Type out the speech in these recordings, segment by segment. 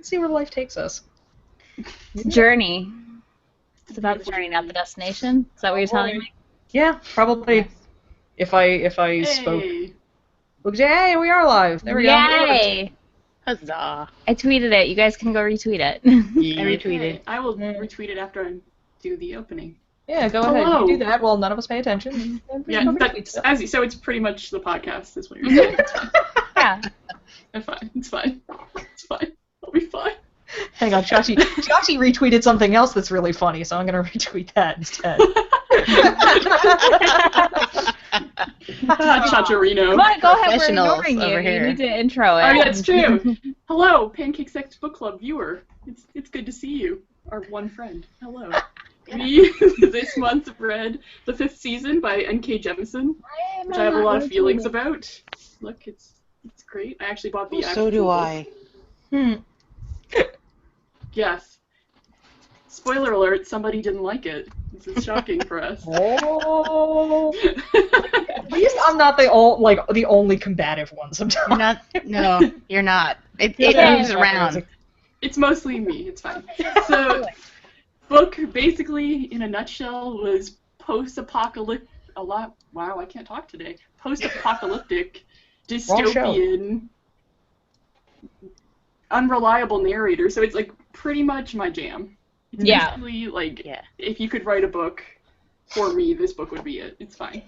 see where life takes us. It's a journey. It's about the journey, not the destination. Is that what you're telling me? Yeah, probably. If I spoke. Look, hey, we are live. There we go. Yay! Huzzah. I tweeted it. You guys can go retweet it. I retweeted. I will retweet it after I do the opening. Yeah, go ahead. You do that while none of us pay attention. Yeah, so it's pretty much the podcast, is what you're saying. It's fine. Yeah. It's fine. It's fine. It's fine. I'll be fine. Hang on, Chachi retweeted something else that's really funny, so I'm going to retweet that instead. Chacharino. Come on, go ahead. We're Professionals ignoring you. over here. You need to intro it. Oh, yeah, it's true. Hello, Pancake Sex Book Club viewer. It's good to see you, our one friend. Hello. We, this month, read the 5th season by N.K. Jemisin, which I have a lot of feelings about. Look, it's great. I actually bought the So do I. Yes. Spoiler alert, somebody didn't like it. This is shocking for us. Oh. At least I'm not the only combative one sometimes. You're not. No, you're not. It moves around. It's mostly me. It's fine. So, book basically, in a nutshell, was post-apocalyptic. Wow, I can't talk today. Post-apocalyptic, dystopian, unreliable narrator. So it's like pretty much my jam. It's basically like if you could write a book for me, this book would be it. It's fine.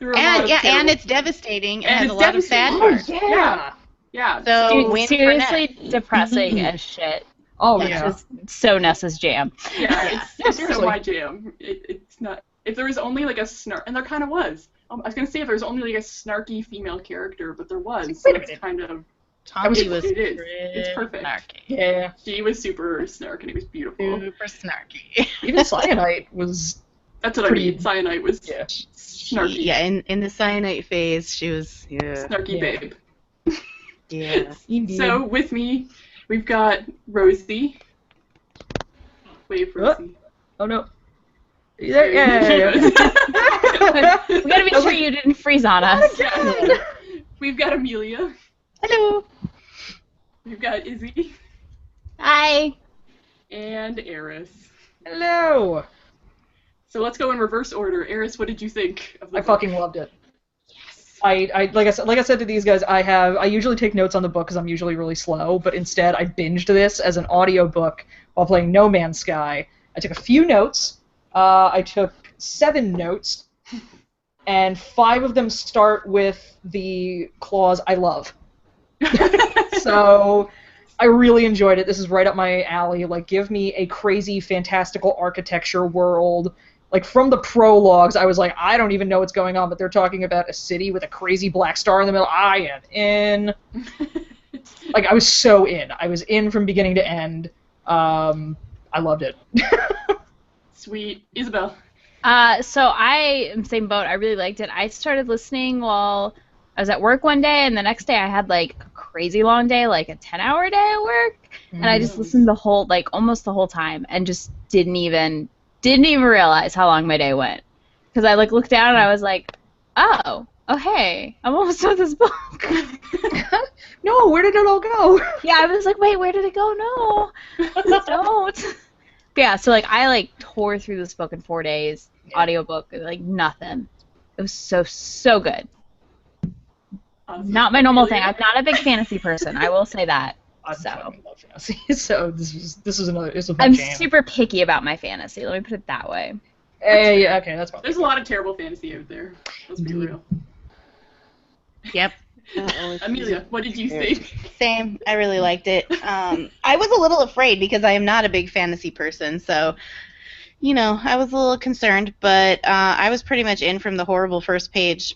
And it's devastating and has a lot of sad parts. Yeah. So Dude, seriously depressing as shit. Oh It's just so Nessa's jam. Yeah, it's so my jam. It's not. If there was only like a and there kind of was. I was gonna say if there was only like a snarky female character, but there was. So it's kind of. Tommy was it's perfect. Snarky. Yeah. She was super snarky, and it was beautiful. Super snarky. Even Cyanite was. That's what I mean. Cyanite was snarky. Yeah, in the Cyanite phase, she was snarky babe. Yeah. So with me, we've got Rosie. Wave, Rosie. Oh no. Yeah. We gotta be sure you didn't freeze on us. We've got Amelia. Hello. We've got Izzy. Hi. And Eris. Hello. So let's go in reverse order. Eris, what did you think of the book? Fucking loved it. Yes. I like I said to these guys, I usually take notes on the book because I'm usually really slow, but instead I binged this as an audiobook while playing No Man's Sky. I took a few notes. I took 7 notes, and 5 of them start with the clause "I love." So I really enjoyed it. This is right up my alley. Like, give me a crazy, fantastical architecture world. Like, from the prologues, I was like, I don't even know what's going on, but they're talking about a city with a crazy black star in the middle. I am in. Like, I was so in. I was in from beginning to end. I loved it. Sweet. Isabel. So I am same boat. I really liked it. I started listening while I was at work one day, and the next day I had like a crazy long day, like a 10-hour day at work, and I just listened almost the whole time, and just didn't even realize how long my day went, because I like looked down and I was like, oh hey, I'm almost done with this book. No, where did it all go? Yeah, I was like, wait, where did it go? No, don't. Yeah, so like I tore through this book in 4 days, audiobook, like nothing. It was so good. Not my normal thing. I'm not a big fantasy person. I will say that. I love fantasy. So this is another. I'm super picky about my fantasy. Let me put it that way. Yeah, okay, that's fine. There's a lot of terrible fantasy out there. Let's be real. Yep. Amelia, what did you think? Same. I really liked it. I was a little afraid because I am not a big fantasy person, so I was a little concerned, but I was pretty much in from the horrible first page.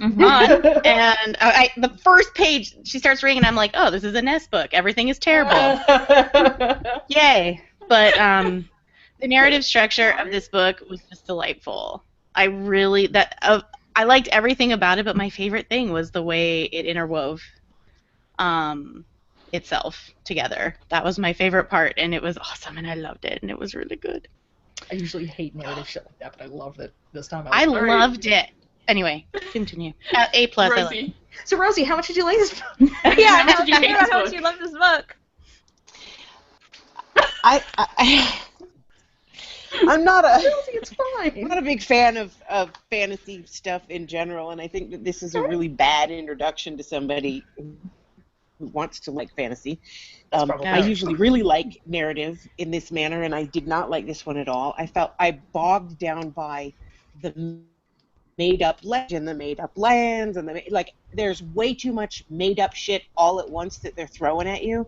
And the first page, she starts reading, and I'm like, oh, this is a Ness book. Everything is terrible. Yay. But the narrative structure of this book was just delightful. I liked everything about it, but my favorite thing was the way it interwove itself together. That was my favorite part, and it was awesome, and I loved it, and it was really good. I usually hate narrative shit like that, but I loved it this time. I loved it. Anyway, continue. A+. Rosie. So, Rosie, how much did you like this book? Yeah, how much did you hate this how much book? you love this book. I'm not It's fine. I'm not a big fan of fantasy stuff in general, and I think that this is a really bad introduction to somebody who wants to like fantasy. probably I true. usually really like narrative in this manner, and I did not like this one at all. I felt I bogged down by the made-up legend, the made-up lands, and there's way too much made-up shit all at once that they're throwing at you,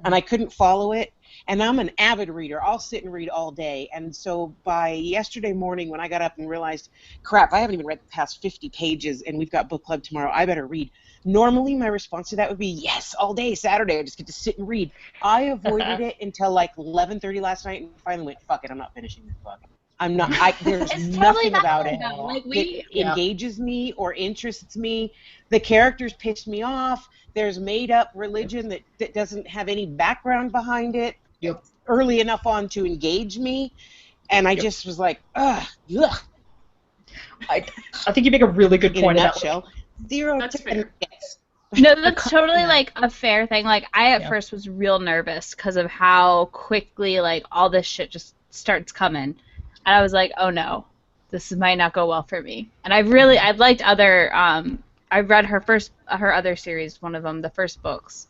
and I couldn't follow it. And I'm an avid reader. I'll sit and read all day. And so by yesterday morning when I got up and realized, crap, I haven't even read past 50 pages and we've got book club tomorrow, I better read. Normally my response to that would be, yes, all day, Saturday, I just get to sit and read. I avoided it until like 11:30 last night and finally went, fuck it, I'm not finishing this book. I'm not, there's It's totally nothing not about it though. Like that engages me or interests me. The characters piss me off. There's made up religion that doesn't have any background behind it. Yep. Early enough on to engage me, and I just was like, ugh. I think you make a really good In point a about nutshell, zero That's to fair. yes. No, that's totally like a fair thing. Like I at first was real nervous because of how quickly like all this shit just starts coming, and I was like, oh no, this might not go well for me. And I've liked other I've read her other series, one of them, the first books,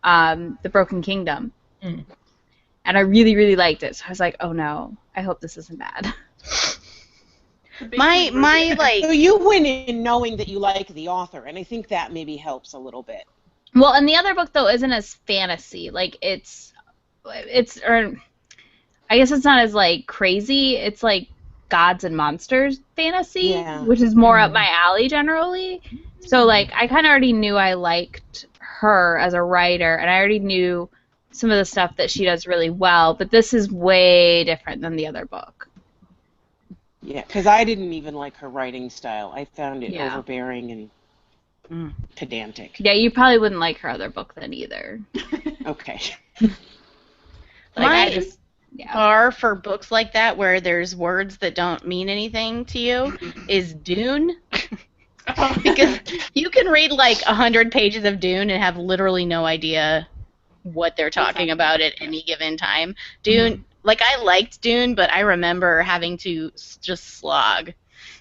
The Broken Kingdom. And I really, really liked it. So I was like, oh no, I hope this isn't bad. My like. So you went in knowing that you like the author, and I think that maybe helps a little bit. Well, and the other book though isn't as fantasy. Like or I guess it's not as like crazy. It's like gods and monsters fantasy, which is more up my alley generally. So like I kind of already knew I liked her as a writer, and I already knew some of the stuff that she does really well, but this is way different than the other book. Yeah, because I didn't even like her writing style. I found it overbearing and pedantic. Yeah, you probably wouldn't like her other book then either. Okay. My bar for books like that where there's words that don't mean anything to you is Dune. Because you can read like 100 pages of Dune and have literally no idea what they're talking about at any given time. Dune, like I liked Dune, but I remember having to just slog.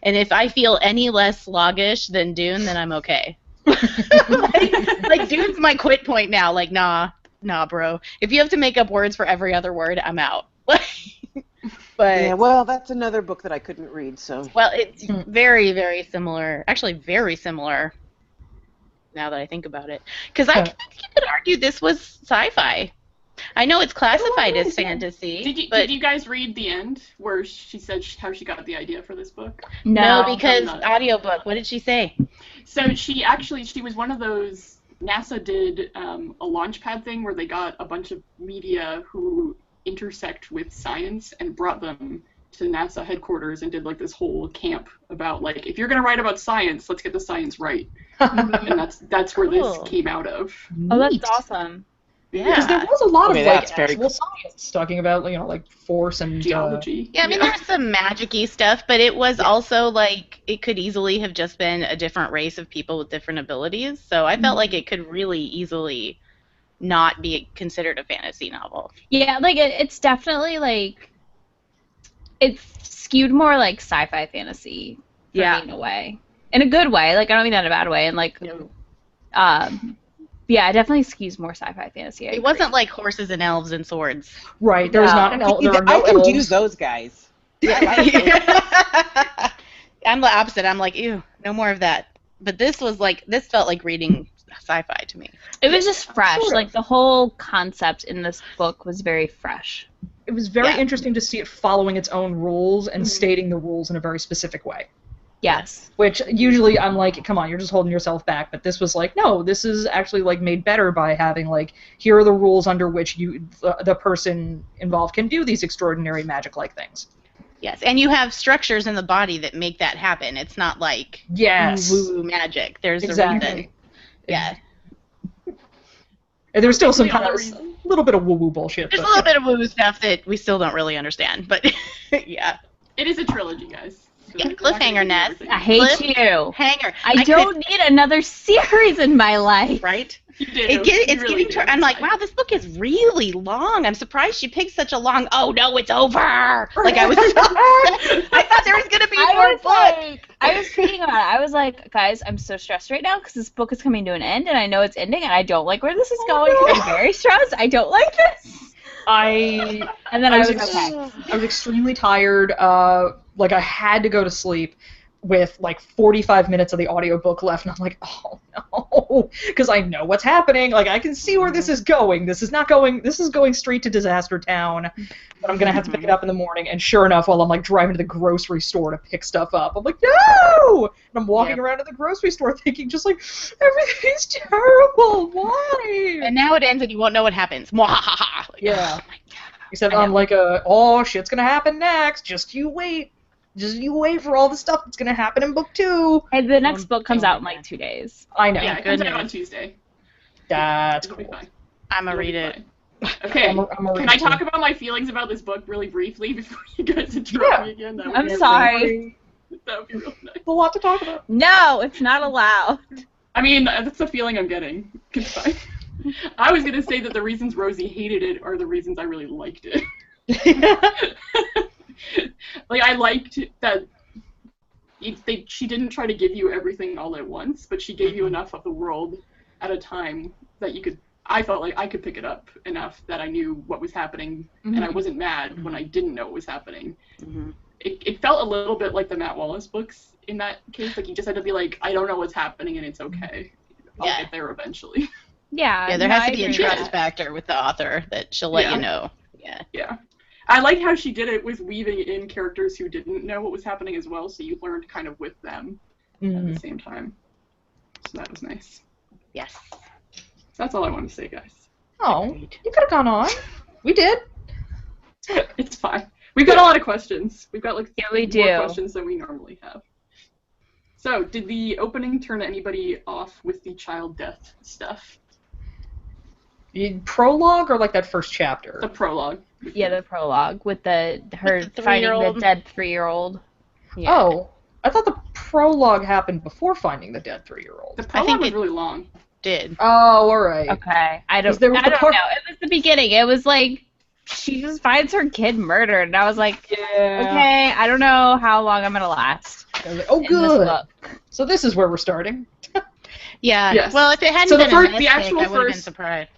And if I feel any less sluggish than Dune, then I'm okay. like Dune's my quit point now. Like, nah, bro. If you have to make up words for every other word, I'm out. But yeah, well, that's another book that I couldn't read. So well, it's very, very similar. Actually, very similar. Now that I think about it, because I think you could argue this was sci-fi. I know it's classified as fantasy. Did you guys read the end where she said how she got the idea for this book? No, because audiobook. What did she say? So she was one of those. NASA did a launchpad thing where they got a bunch of media who intersect with science and brought them to NASA headquarters and did like this whole camp about like, if you're gonna write about science, let's get the science right. And that's where this came out of. Oh, that's awesome. Yeah, because there was a lot of like actual cool. science talking about like force and geology. Yeah, I mean there's some magic-y stuff, but it was also like it could easily have just been a different race of people with different abilities. So I felt like it could really easily not be considered a fantasy novel. Yeah, like it's definitely like it's skewed more like sci-fi fantasy for me in a way. In a good way. Like I don't mean that in a bad way. And like yeah, it definitely skews more sci-fi fantasy. It wasn't like horses and elves and swords. Right, there's not an elf. There are no I can elves. do those guys. I'm the opposite. I'm like, ew, no more of that. But this felt like reading sci-fi to me. It was just fresh. Sort of. Like the whole concept in this book was very fresh. It was very interesting to see it following its own rules and stating the rules in a very specific way. Yes. Which usually I'm like, come on, you're just holding yourself back. But this was like, no, this is actually like made better by having like, here are the rules under which the person involved can do these extraordinary magic-like things. Yes, and you have structures in the body that make that happen. It's not like woo-woo magic. There's a reason. Yeah. And there's still some kind of little bit of woo-woo bullshit. There's a little bit of woo-woo stuff that we still don't really understand, but yeah. It is a trilogy, guys. So Yeah, cliffhanger, Ness. I hate you. Hanger. I don't need another series in my life. Right? You do. It's getting. I'm like, wow, this book is really long. I'm surprised she picked such a long. Oh no, it's over. Like I was. I thought there was gonna be more book. I was tweeting about it. I was like, guys, I'm so stressed right now because this book is coming to an end, and I know it's ending, and I don't like where this is going. no. I'm very stressed. I don't like this. And then I was okay. I was extremely tired. Like I had to go to sleep with like 45 minutes of the audiobook left, and I'm like, oh no, because I know what's happening. Like I can see where this is going. This is going straight to Disaster Town. But I'm gonna have to pick it up in the morning. And sure enough, while I'm like driving to the grocery store to pick stuff up, I'm like, no! And I'm walking around to the grocery store thinking, just like, everything's terrible. Why? And now it ends, and you won't know what happens. Mwahaha. Like, Yeah. oh my God. Except I'm like, oh, shit's gonna happen next. Just you wait. Just you wait for all the stuff that's gonna happen in book 2. And the next book comes out in like 2 days. I know. Yeah, it comes out on Tuesday. That's It'll cool. be fine. I'm gonna It'll read be it. fine. Okay, I'm a can I reader. talk about my feelings about this book really briefly before you guys interrupt me again? That would I'm be sorry. That would be real nice. A lot to talk about. No, it's not allowed. I mean, that's the feeling I'm getting. It's fine. I was gonna say that the reasons Rosie hated it are the reasons I really liked it. Like I liked that she didn't try to give you everything all at once, but she gave you enough of the world at a time that you could. I felt like I could pick it up enough that I knew what was happening, and I wasn't mad when I didn't know what was happening. It felt a little bit like the Matt Wallace books in that case. Like you just had to be like, I don't know what's happening, and it's okay. I'll get there eventually. Yeah. There no, has I to be a agree with trust that. factor with the author that she'll let you know. Yeah. Yeah. I like how she did it with weaving in characters who didn't know what was happening as well, so you learned kind of with them at the same time. So that was nice. Yes. So that's all I want to say, guys. Oh, you could have gone on. We did. It's fine. We've got a lot of questions. We've got like we more do. questions than we normally have. So, did the opening turn anybody off with the child death stuff? Prologue or like that first chapter? The prologue. Yeah, the prologue with her the finding the 3-year-old. dead 3-year-old. Yeah. Oh, I thought the prologue happened before finding the dead 3-year-old. The prologue think was it- really long. Did. Oh, all right. Okay, I don't. There was I the don't part- know. It was the beginning. It was like she just finds her kid murdered, and I was like, Yeah. okay, I don't know how long I'm gonna last. I was like, oh, in this good. book. So this is where we're starting. Yeah. Yes. Well, if it hadn't So the been first- a the mistake, actual I would have been first- surprised.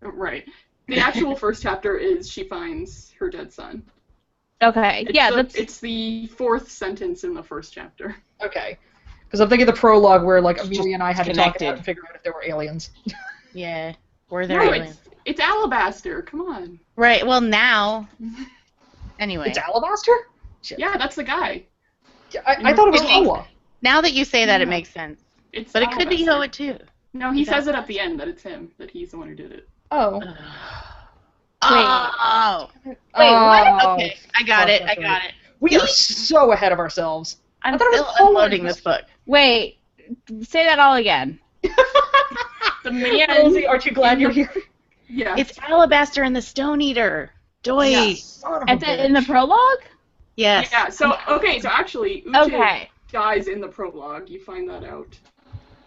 Right. The actual first chapter is she finds her dead son. Okay, yeah, It's the 4th sentence in the first chapter. Okay. Because I'm thinking the prologue where like Amelia and I had to talk connected. about and figure out if there were aliens. Yeah. Were there No, aliens? it's Alabaster. Come on. Right. Well, now. Anyway. It's Alabaster? Yeah, that's the guy. Yeah, I thought it was It makes- Hoa. Now that you say that, it Yeah. makes sense. It's But it could be Alabaster. Hoa too. No, he Is says that- it at the end that it's him, that he's the one who did it. Oh. Oh. Wait, what? Oh, Okay. I got fuck, it. I that's got right. it. We are so ahead of ourselves. I'm I thought it was Still Hoa. unloading this book. Wait, say that all again. The man. Rosie, aren't you glad you're here? Yeah. It's Alabaster and the Stone Eater. Doy. Son of a In the bitch. prologue? Yes. Yeah, so actually Uche Okay. dies in the prologue. You find that out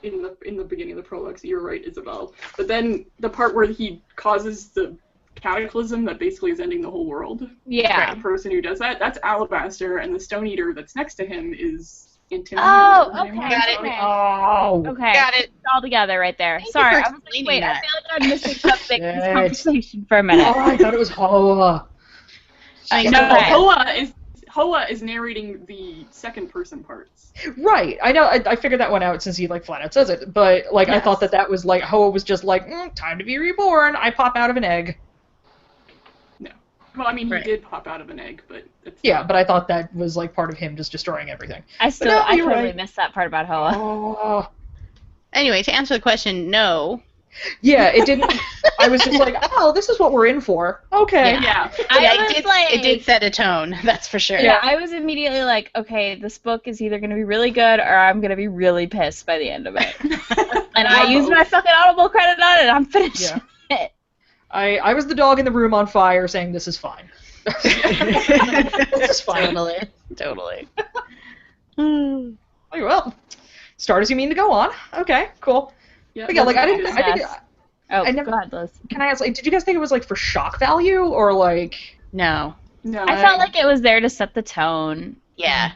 in the beginning of the prologue, so you're right, Isabel. But then the part where he causes the cataclysm that basically is ending the whole world. Yeah. The person who does that, that's Alabaster, and the Stone Eater that's next to him is Intimidate. Oh, whatever her name okay. was. Got it. Okay. Oh. Okay. Got it. It's all together right there. Thank you Sorry, for I was like, explaining wait, I that. feel like I'm missing something in this Shit. conversation for a minute. Oh, I thought it was Hoa. I No, know. Hoa is narrating the second person parts. Right. I know. I figured that one out since he like flat out says it. But like I Yes. thought that was like Hoa was just like time to be reborn. I pop out of an egg. Well, I mean, he Right. did pop out of an egg, but it's Yeah, but I thought that was like part of him just destroying everything. I no, I you're totally right. missed that part about Hoa. Oh. Anyway, to answer the question, no. Yeah, it didn't. I was just like, oh, this is what we're in for. Okay. yeah. Yeah, it did set a tone, that's for sure. Yeah, I was immediately like, okay, this book is either going to be really good or I'm going to be really pissed by the end of it. And I used my fucking Audible credit on it, and I'm finishing it. I was the dog in the room on fire saying this is fine. This is fine. Totally. Like, well, start as you mean to go on. Okay, cool. Yeah, But yeah, like I that's didn't, good. I didn't, Oh, I never. go ahead, Liz. Can I ask? Like, did you guys think it was like for shock value or like? No. No, I felt like it was there to set the tone. Yeah.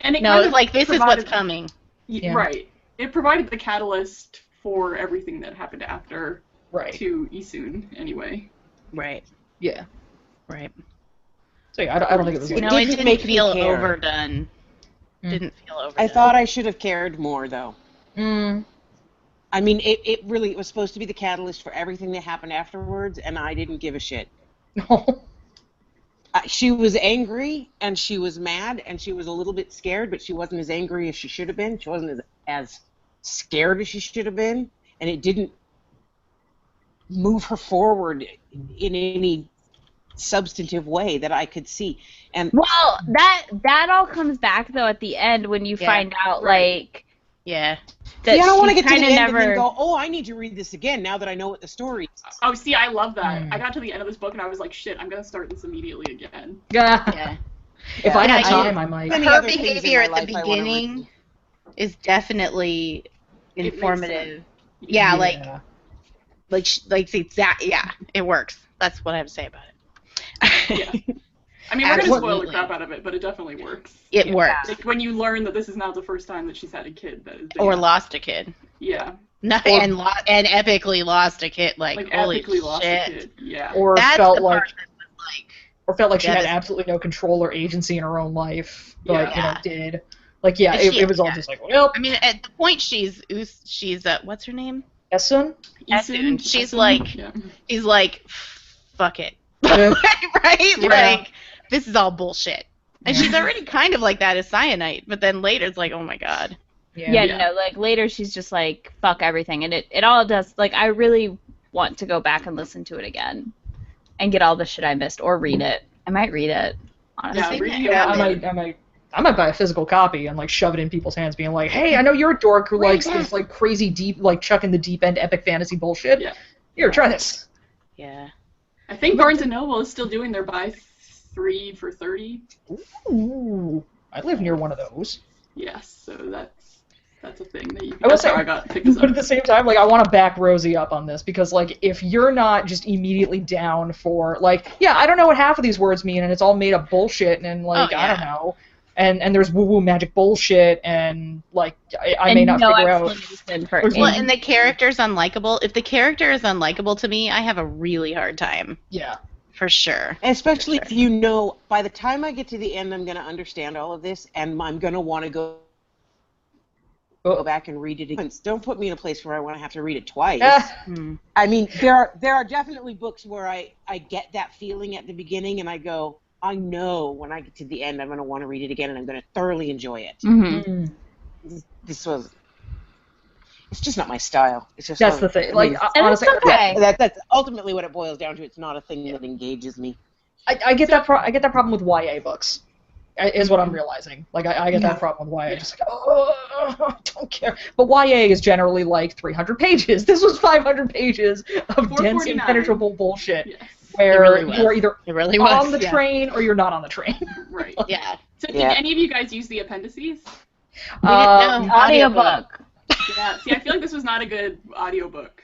and it No, kind it's of like this is provided, what's coming. Yeah. Right. It provided the catalyst for everything that happened after Right. to Isun, anyway. Right. Yeah. Right. So yeah, I don't think it was. It Like, No, it didn't didn't make me feel care. overdone. Mm. Didn't feel overdone. I thought I should have cared more, though. mm, I mean, it really it was supposed to be the catalyst for everything that happened afterwards, and I didn't give a shit. no. She was angry, and she was mad, and she was a little bit scared, but she wasn't as angry as she should have been. She wasn't as scared as she should have been, and it didn't move her forward in any substantive way that I could see. And Well, that all comes back though at the end when you Yeah. find out Right. like Yeah. that see, I don't want to she get to the kinda end and then never. go, oh, I need to read this again now that I know what the story is. Oh, see, I love that. Mm. I got to the end of this book and I was like, shit, I'm gonna start this immediately again. Yeah. Yeah. If I Yeah, had you- time, I might. Many Her other things in behavior my at the life I wanna beginning read. is definitely It makes informative. Yeah, like it's exact. Yeah, it works. That's what I have to say about it. Yeah. I mean, we're gonna spoil the Absolutely. crap out of it, but it definitely works. It Yeah. works. Like when you learn that this is not the first time that she's had a kid that is dead. Or lost a kid. Yeah. No, Or- and epically lost a kid. Like, Like holy epically lost shit. a kid. Yeah. Or That's felt the like, part that was like, or felt like she had Devastating. absolutely no control or agency in her own life, but Yeah. did. Like, yeah, And it was all yeah. just like, well, I mean, at the point she's what's her name? Esun. Esun. She's Esun? like- Yeah. She's like, fuck it. Yeah. right? Yeah. Like, this is all bullshit. And Yeah. she's already kind of like that as Cyanite, but then later it's like, oh my god. Yeah, Yeah. no, like later she's just like fuck everything, and it all does. Like I really want to go back and listen to it again, and get all the shit I missed, or read it. I might read it. Honestly. Yeah, think reading that- it I out might, I might buy a physical copy and like shove it in people's hands, being like, "Hey, I know you're a dork who likes this like crazy deep, like chuck in the deep end epic fantasy bullshit. Yeah. Here, try this." Yeah. I think Barnes and Noble is still doing their buy 3 for $30. Ooh, I live near one of those. Yes, so that's a thing that you. I will That's say- how I got picked this But at up. the same time, like I want to back Rosie up on this because like if you're not just immediately down for like, yeah, I don't know what half of these words mean and it's all made up bullshit and like Oh, I don't yeah. know. And there's woo woo magic bullshit and like I And may not no figure out. explanation for There's it. Well, and the character's unlikable. If the character is unlikable to me, I have a really hard time. Yeah. For sure. Especially For if you know, by the time I get to the end, I'm going to understand all of this, and I'm going to want to go back and read it again. Don't put me in a place where I want to have to read it twice. Hmm. I mean, there are definitely books where I get that feeling at the beginning, and I go, I know when I get to the end, I'm going to want to read it again, and I'm going to thoroughly enjoy it. Mm-hmm. This was... It's just not my style. It's just That's not- the thing. I Like mean, And honestly, it's okay. that's ultimately what it boils down to. It's not a thing that engages me. I get that I get that problem with YA books. Is what I'm realizing. Like I get that problem with YA. Just like, oh, I don't care. But YA is generally like 300 pages. This was 500 pages of dense, 449. impenetrable bullshit. Yes, Where really was. you are either It really was. on the yeah. train or you're not on the train. right. Yeah. So did Yeah. any of you guys use the appendices? No, Audiobook. Yeah. See, I feel like this was not a good audiobook.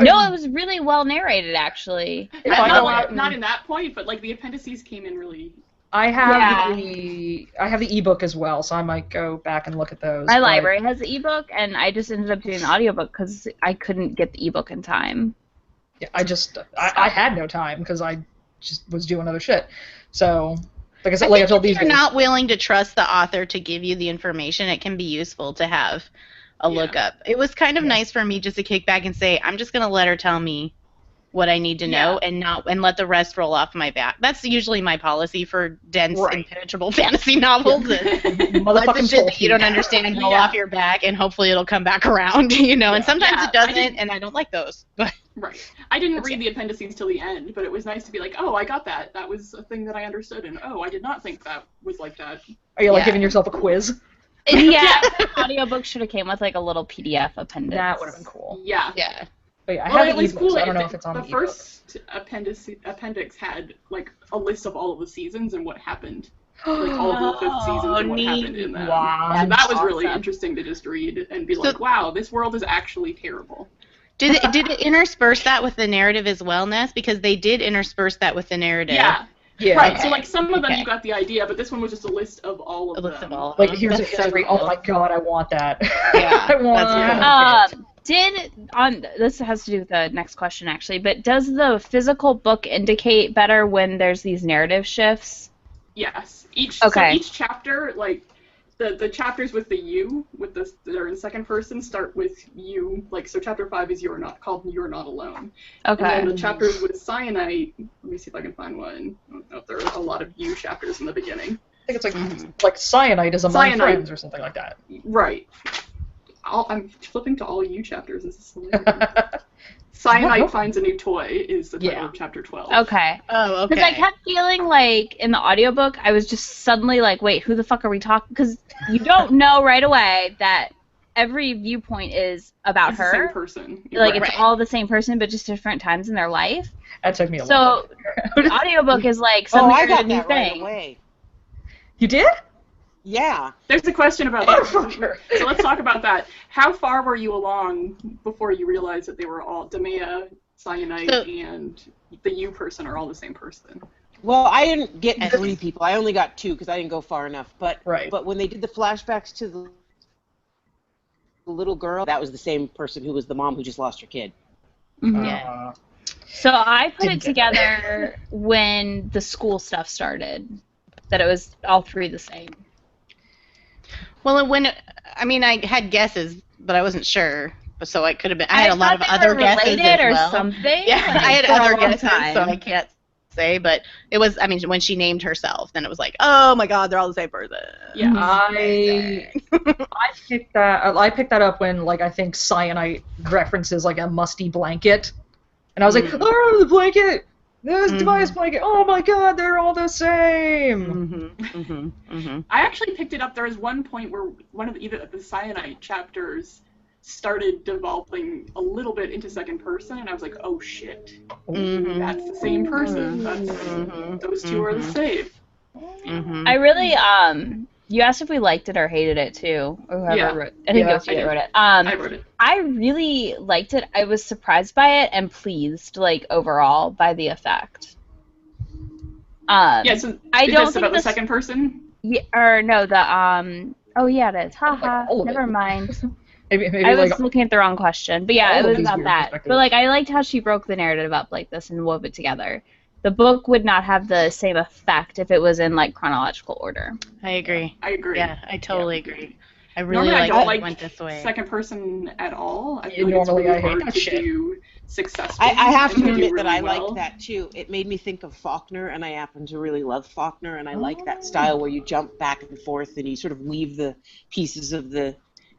No, it was really well narrated actually. If I Not, go- not in that point, but like the appendices came in really. I have Yeah. I have the ebook as well, so I might go back and look at those. My but- library has the ebook, and I just ended up doing the audiobook because I couldn't get the ebook in time. Yeah, I had no time because I just was doing other shit. So, like I said, like I told if these you're guys, not willing to trust the author to give you the information, it can be useful to have a Yeah. lookup. It was kind of Yeah. nice for me just to kick back and say, I'm just going to let her tell me what I need to know and let the rest roll off my back. That's usually my policy for dense, Right. impenetrable fantasy novels. Let the motherfucking shit that you don't Tolkien. understand roll Yeah. off your back, and hopefully it'll come back around, you know. And sometimes Yeah, it I doesn't, didn't- and I don't like those. But Right. I didn't read the appendices till the end, but it was nice to be like, oh, I got that. That was a thing that I understood, and oh, I did not think that was like that. are you like Yeah. giving yourself a quiz? Yeah, the audiobook should have came with like a little PDF appendix. That would have been cool. Yeah. yeah, But yeah, I Well, have it the was ebook, cool. so I don't know it- if it's on the the ebook. first appendix had like a list of all of the seasons and what happened, like all of the fifth seasons and what neat. happened in them. Wow. So that was really Awesome. interesting to just read and be So- like, wow, this world is actually terrible. Did it intersperse that with the narrative as well, Ness? Because they did intersperse that with the narrative. Yeah. Yeah. Right. So like some of them Okay. you got the idea, but this one was just a list of all A of list them. of all of Like them. here's a That's so history. cool. Oh my god, I want that. Yeah, I want that's it. This has to do with the next question actually, but does the physical book indicate better when there's these narrative shifts? Yes. Okay. So each chapter, like the chapters with the you, with the that are in second person, start with you. Like so, chapter 5 is called You're Not Alone. Okay. And then the chapters with cyanite. Let me see if I can find one. I don't know if there are a lot of you chapters in the beginning. I think it's like cyanide is among Cyanide. friends or something like that. Right. I'm flipping to all you chapters. This is hilarious. Cyanite finds a new toy is the title of chapter 12. Okay. Oh, okay. Because I kept feeling like in the audiobook, I was just suddenly like, wait, who the fuck are we talking? Because you don't know right away that every viewpoint is about It's her. the same person. Like Right. it's all the same person, but just different times in their life. That took me a long So time. the audiobook is like Oh, suddenly I there's a got new that right thing. away. You did? Yeah. There's a question about that. Motherfucker. So let's talk about that. How far were you along before you realized that they were all Demea, Cyanite, and the you person are all the same person? Well, I didn't get 3 people. I only got 2 because I didn't go far enough. But when they did the flashbacks to the little girl, that was the same person who was the mom who just lost her kid. Yeah. So I put Didn't it get together when the school stuff started, that it was all 3 the same. Well, I had guesses, but I wasn't sure. So I could have been. I had a lot of other guesses related as well. or something. Yeah, like, I had for a other long guesses, time. so I can't say. But it was. I mean, when she named herself, then it was like, oh my God, they're all the same person. Yeah. I picked that up when like I think Cyanite references like a musty blanket, and I was like, oh, the blanket. This device blanket. Oh my god, they're all the same. I actually picked it up. There was one point where one of either of the Cyanite chapters started developing a little bit into second person, and I was like, oh shit, that's the same person. Those two are the same. I really you asked if we liked it or hated it too, or whoever wrote. I think it was you that wrote it. I wrote it. I really liked it. I was surprised by it and pleased, like overall, by the effect. Yeah, so I is don't this think about the second person? Yeah, or no, the Oh yeah, it is. Haha. all of Never it. mind. Maybe I was like looking at the wrong question, but yeah, all it of was these about weird that. perspectives. But like, I liked how she broke the narrative up like this and wove it together. The book would not have the same effect if it was in like chronological order. I agree. I agree. Yeah, I totally agree. I really Normally, I don't it like went this way. second person at all. I Yeah, feel like normally it's really I hate hard that to shit. do successfully. I have and to do admit really that I well. like that too. It made me think of Faulkner, and I happen to really love Faulkner, and I like that style where you jump back and forth and you sort of weave the pieces of the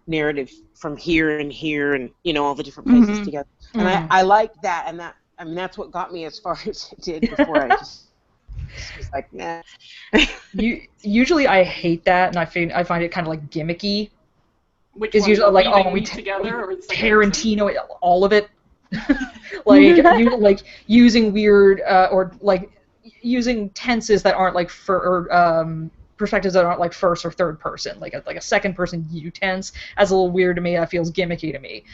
narrative from here and here and all the different places together. And I like that, and that's what got me as far as it did before. I just was like, nah. Usually I hate that, and I find it kind of like gimmicky. Which It's one, usually like, weaving oh, we together or the second person? Tarantino all of it, like using weird or like using tenses that aren't like perspectives that aren't like first or third person, like a second person you tense. That's a little weird to me. That feels gimmicky to me.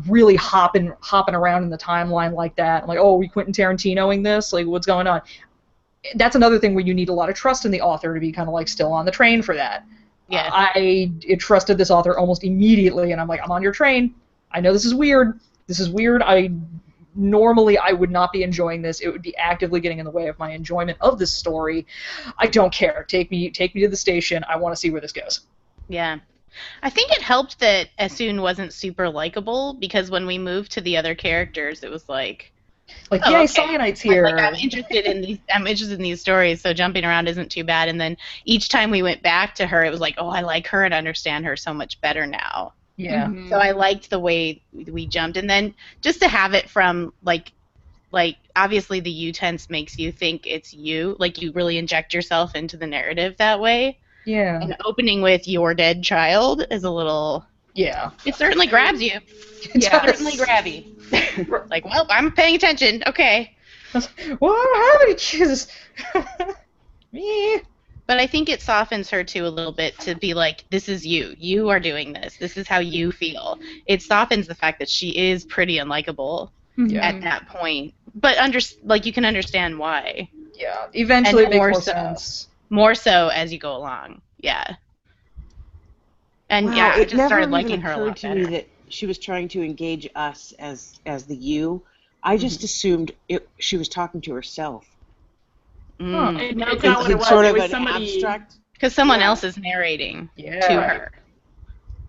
Really hopping around in the timeline like that. I'm like, oh, we Quentin Tarantinoing this? Like, what's going on? That's another thing where you need a lot of trust in the author to be kind of like still on the train for that. Yeah. I trusted this author almost immediately, and I'm like, I'm on your train. I know this is weird. Normally I would not be enjoying this. It would be actively getting in the way of my enjoyment of this story. I don't care. Take me to the station. I want to see where this goes. Yeah. I think it helped that Esun wasn't super likable, because when we moved to the other characters, it was like, Like, oh, yay, okay. Cyanite's here. Like, I'm interested in these stories, so jumping around isn't too bad. And then each time we went back to her, it was like, oh, I like her and understand her so much better now. Yeah. So I liked the way we jumped. And then just to have it from, like obviously the you tense makes you think it's you. Like, you really inject yourself into the narrative that way. Yeah. And opening with your dead child is a little... Yeah. It certainly grabs you. Yeah. Certainly grabby. Like, well, I'm paying attention. Okay. Well, I don't have any kids. Me. But I think it softens her too a little bit to be like, this is you. You are doing this. This is how you feel. It softens the fact that she is pretty unlikable at that point. But like you can understand why. Yeah, eventually it And makes more more so. sense. More so as you go along. Yeah. And Wow, yeah, I it just never started even liking her a occurred lot to better. me that she was trying to engage us as the you. I just assumed she was talking to herself. Mm. It's not what it was. Sort It of was an somebody. abstract. Because someone Yeah. else is narrating Yeah. to her.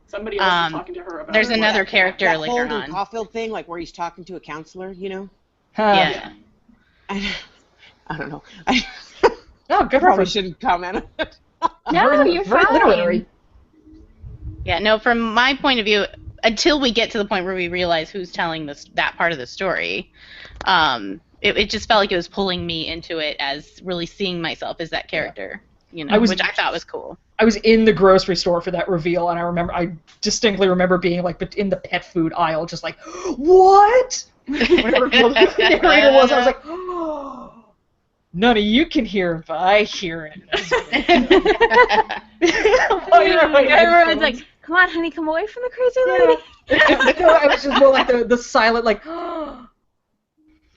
Somebody else is talking to her about There's it. another character That later Holden on. Caulfield thing, like where he's talking to a counselor, you know? Huh. Yeah. I don't know. Oh, good Probably reference. shouldn't comment on it. No, you're Very fine. literary. Yeah, no, from my point of view, until we get to the point where we realize who's telling that part of the story, it just felt like it was pulling me into it as really seeing myself as that character, which I thought was cool. I was in the grocery store for that reveal, and I distinctly remember being like in the pet food aisle, just like, what? Whenever the narrator was, I was like, oh, none of you can hear it, but I hear it. Everyone's like, come on, honey, come away from the crazy lady. I was just more like the silent, like,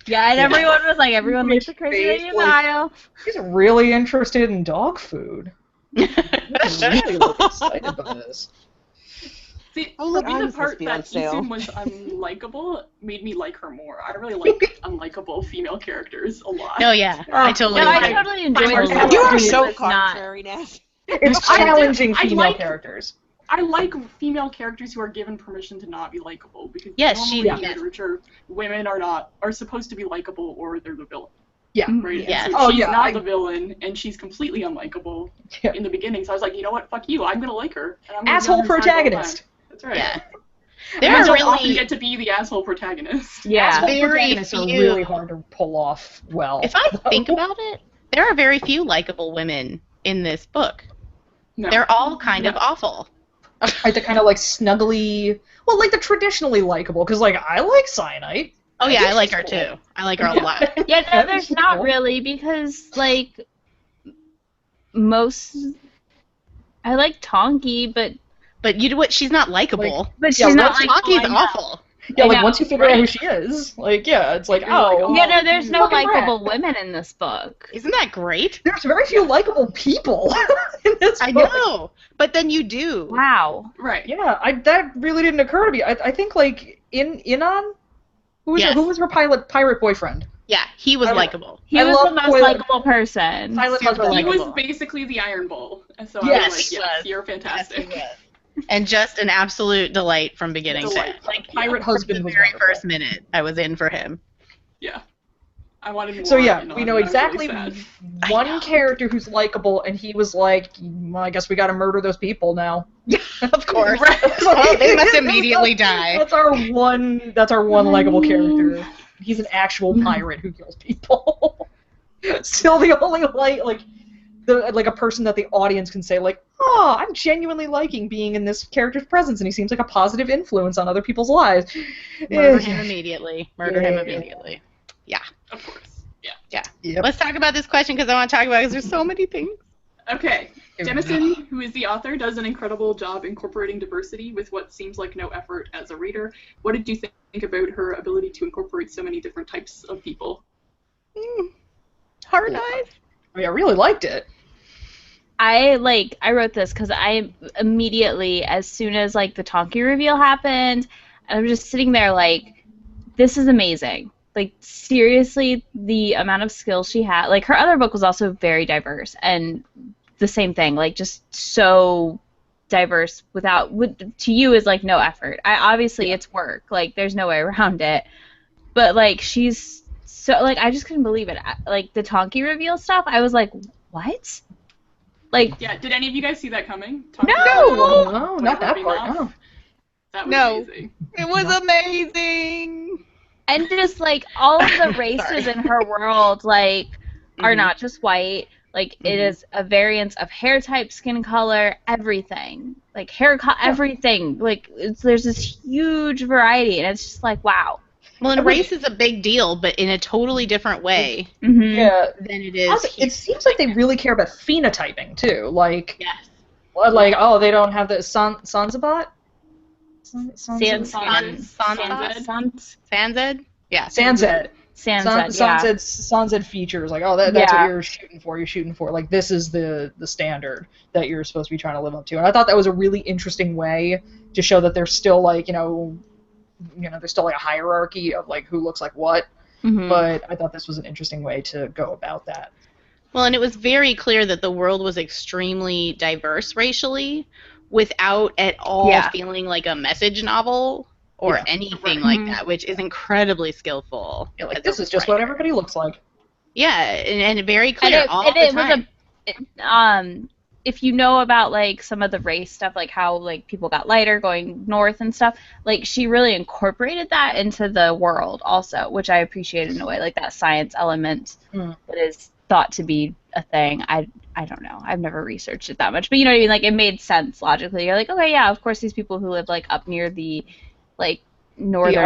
Yeah, and everyone was like, everyone likes the crazy lady in the aisle. she's really interested in dog food. I'm really excited by this. See, Oh, for look, me, the Iris must part be on that sale. Isun was unlikable made me like her more. I really like unlikable female characters a lot. Oh, yeah. I totally No, I agree. totally enjoyed Fine, her. You are It's so It's not. contrary, Ness. It's I challenging I female like- characters. I like female characters who are given permission to not be likable because Yes, normally in yes. literature, women are supposed to be likable or they're the villain. Yeah. Right? And Yes. so Oh, she's yeah, not the villain, and she's completely unlikable Yeah. in the beginning. So I was like, you know what? Fuck you. I'm gonna like her. And I'm gonna be Asshole on her side the whole protagonist. time. That's right. Yeah. I There are don't often really, get to be the asshole protagonist. Yeah. Asshole very protagonists are few. really hard to pull off well. if I think about it, there are very few likable women in this book. No. They're all kind of awful. Like the kind of like snuggly, well, like the traditionally likable, because like I like Cyanide. Oh, yeah, think I like she's her cool. too. I like her a lot. Yeah, no, Yeah, there's she's not cool. really, because, like, most... I like Tonki, but But you know what? She's not likable. she's Yeah, not once like... Talkie's I know. awful. Yeah, I like know, once you figure out who right? she is, like yeah, it's like You're like, oh. oh. Yeah, no, there's no Fucking likable rat. women in this book. Isn't that great? There's very few likable people in this I book. know. But then you do. Wow. Right. Yeah, that really didn't occur to me. I think like Inon, Yes. who was her pirate boyfriend? Yeah, he was I- likable. He I was love the most Toilet- likable person. Silent Super husband. He likable. was basically the Iron Bull, and so Yes, I was he like, yes, was. you're fantastic. And just an absolute delight from beginning to Delight. end. Like pirate From husband the was very wonderful. first minute, I was in for him. Yeah. I wanted more. So yeah, and we know I was exactly really sad. I one know. character who's likable, and he was like, well, I guess we got to murder those people now. Of course. Right. Oh, they must immediately die. That's our one. That's our one likable character. He's an actual pirate who kills people. Still the only like a person that the audience can say like, oh, I'm genuinely liking being in this character's presence, and he seems like a positive influence on other people's lives. Murder Eh, him immediately. Murder him Yeah. immediately. Of course. Yeah. Yep. Let's talk about this question because I want to talk about it because there's so many things. Okay. Jemisin, who is the author, does an incredible job incorporating diversity with what seems like no effort as a reader. What did you think about her ability to incorporate so many different types of people? Hard eyes. I mean, I really liked it. I wrote this because I immediately, as soon as like the Tonki reveal happened, I'm just sitting there like, this is amazing. Like seriously, the amount of skills she had. Like her other book was also very diverse, and the same thing. Like just so diverse to you is like no effort. Obviously it's work. Like there's no way around it. But like she's so like I just couldn't believe it. Like the Tonki reveal stuff, I was like, what? Like Yeah, did any of you guys see that coming? No, not that Whatever part. enough. No. That was No. amazing. It was amazing. and just like all of the races in her world like are Mhm. not just white. Like it is a variance of hair type, skin color, everything. Like hair everything. Like there's this huge variety, and it's just like wow. Well, and race is a big deal, but in a totally different way Mm-hmm. Yeah. than it is. Also, it seems like they really care about phenotyping too. Like, Yes. oh, they don't have the Sansabat. Sanzed? Yeah. Sanzed. Yeah. Sanzed features, like, oh, that's what Yeah. you're shooting for. You're shooting for, like, this is the standard that you're supposed to be trying to live up to. And I thought that was a really interesting way to show that there's still, like, there's still, like, a hierarchy of, like, who looks like what. Mm-hmm. But I thought this was an interesting way to go about that. Well, and it was very clear that the world was extremely diverse racially without at all feeling like a message novel or anything like that, which is incredibly skillful. Yeah, like, this is just what everybody looks like. Yeah, and very clear all the time. If you know about, like, some of the race stuff, like how, like, people got lighter going north and stuff, like, she really incorporated that into the world also, which I appreciated in a way, like that science element that is thought to be a thing. I don't know. I've never researched it that much, but you know what I mean? Like, it made sense logically. You're like, okay, yeah, of course these people who live, like, up near the, like, northern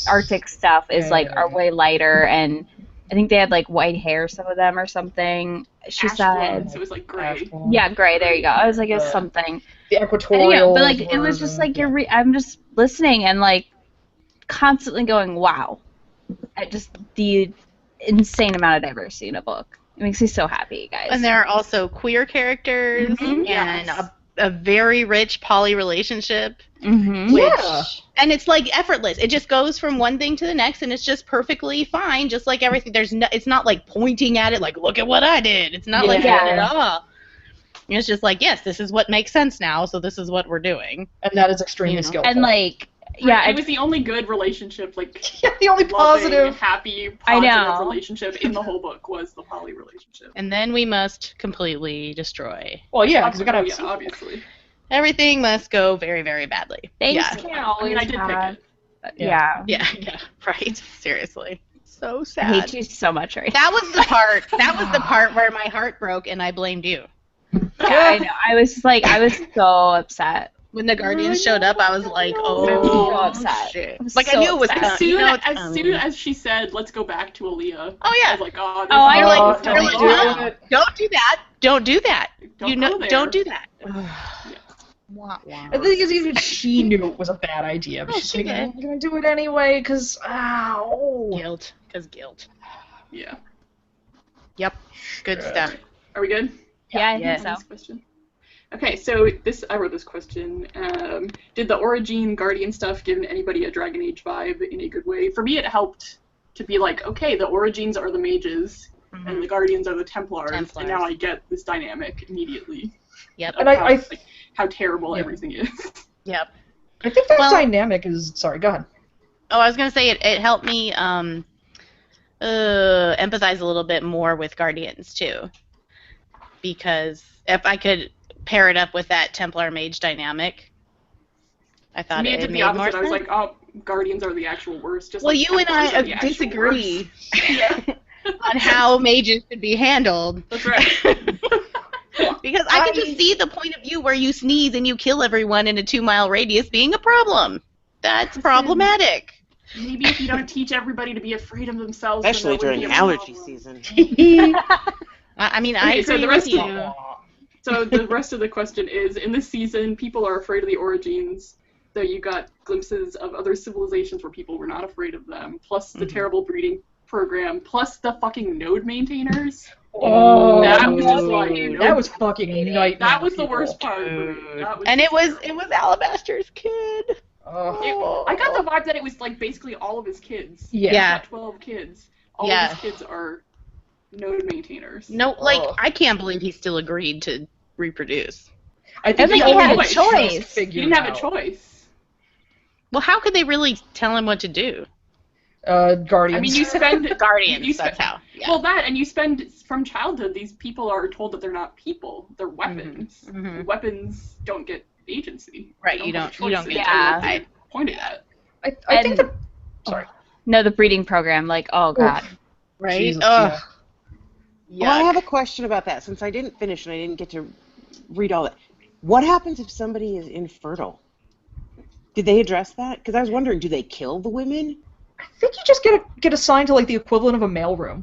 Arctic stuff is, are way lighter, and I think they had, like, white hair, some of them, or something. She said. So it was, like, gray. Yeah, gray. There you go. I was like, it was something. The equatorial. But, like, it was just, like, I'm just listening and, like, constantly going, wow. At just the insane amount of diversity in a book. It makes me so happy, guys. And there are also queer characters and a very rich poly relationship. And it's like effortless. It just goes from one thing to the next, and it's just perfectly fine, just like everything. It's not like pointing at it like, look at what I did. It's not like that at all. It's just like, yes, this is what makes sense now, so this is what we're doing. And that is extremely skillful. And, like, it was the only good relationship, like, the only loving, positive, happy, positive relationship in the whole book was the poly relationship. And then we must completely destroy. Well, yeah, because we gotta have obviously. Everything must go very, very badly. Things can't always I did pick it. Yeah, right. Seriously. So sad. I hate you so much right That was the part. That was the part where my heart broke, and I blamed you. Yeah, I know. I was so upset. When the Guardians showed up, I was like, I was so upset. Shit. Like, I knew it was upset. As soon as she said, let's go back to Aaliyah, oh yeah, I was like, don't do that. Don't do that. Don't do that. I think even she knew it was a bad idea, but she's like, I'm gonna do it anyway, because, guilt. Because guilt. Yeah. Yep. Good stuff. Are we good? Yeah, I think This question. Okay, so I wrote this question. Did the Origin Guardian stuff give anybody a Dragon Age vibe in a good way? For me, it helped to be like, okay, the Origins are the mages, and the Guardians are the Templars, and now I get this dynamic immediately. Yep. And how terrible everything is. Yep. I think that dynamic is. Sorry, go ahead. Oh, I was gonna say it helped me empathize a little bit more with Guardians too, because if I could pair it up with that Templar Mage dynamic, I thought it did the opposite. I was like, oh, Guardians are the actual worst. Just like you and I disagree on how mages should be handled. That's right. Because I can just see the point of view where you sneeze and you kill everyone in a 2-mile radius being a problem. That's problematic. Maybe if you don't teach everybody to be afraid of themselves, especially during allergy season. I mean, I agree with you. So the rest of the question is, in this season, people are afraid of the Origins, though you got glimpses of other civilizations where people were not afraid of them, plus the terrible breeding program, plus the fucking node maintainers. Oh, that was just like, that was fucking nightmare. That was the worst part. And it was Alabaster's kid. I got the vibe that it was like basically all of his kids. Yeah. 12 kids. All of his kids are node maintainers. No, I can't believe he still agreed to reproduce. I think he had a choice. He didn't have a choice. Well, how could they really tell him what to do? Guardians. I mean, you spend Guardians. That's how. Yeah. Well, and you spend from childhood. These people are told that they're not people; they're weapons. Mm-hmm. Weapons don't get agency. Right. You don't get. Yeah. Pointed at. I think that. Sorry. No, the breeding program. Like, oh god. Right. Jesus, Ugh. Well, I have a question about that since I didn't finish and I didn't get to read all that. What happens if somebody is infertile? Did they address that? Because I was wondering, do they kill the women? I think you just get assigned to like the equivalent of a mailroom.